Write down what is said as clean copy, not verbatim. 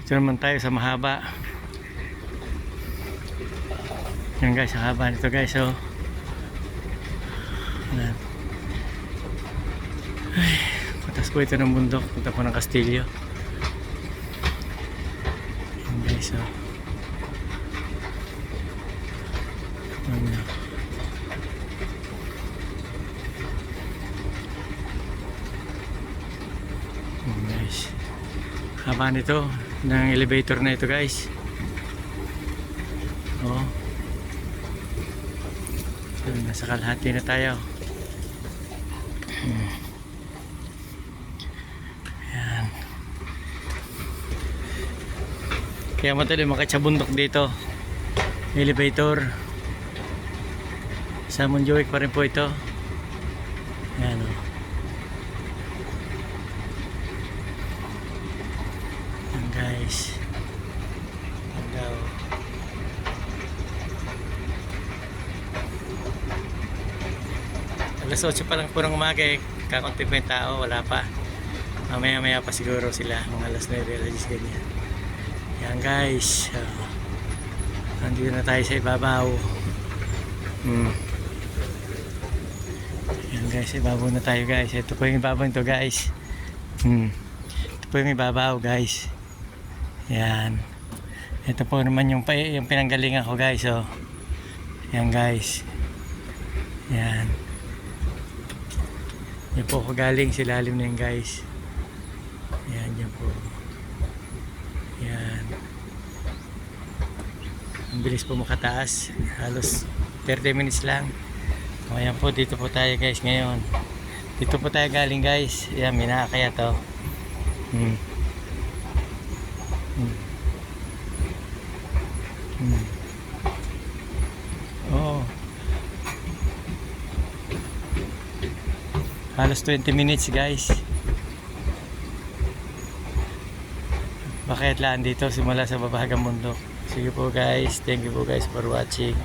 Ito naman tayo sa mahaba. Yan guys, ang haba nito guys. So, yan. Ay, patas po ito ng bundok. Punta po ng Castillo. Yan guys. So, yan. Yan guys. Haba nito ng elevator na ito guys. Oh. So, nasa kalahati na tayo. Ayan. Kaya matuloy makatsa bundok dito. Elevator. Sa Montjuic pa rin po ito. Ayan o. Ayan guys. Ayan daw. Alas 8 pa lang po ng umaga eh. Kakunti pa yung tao, wala pa. Mamaya pa siguro sila. Mga alas 9, alas 10 ganyan. Yan guys. Nandito na tayo sa ibabaw. Yan guys, ibabaw na tayo guys. Ito po yung ibabaw nito guys. Ito po yung ibabaw guys. Yan. Ito po naman yung pinanggalingan ko guys. Oh. Yan guys. Yan. Yan po ako galing, silalim na yun guys. Yan, yan po. Yan. Ang bilis po makataas. Halos 30 minutes lang. O yan po, dito po tayo guys ngayon. Dito po tayo galing guys. Yan, minakakaya to. Oo. Halos 20 minutes guys. Bakit lang dito simula sa babahagang mundo. Sige po guys, thank you po guys for watching.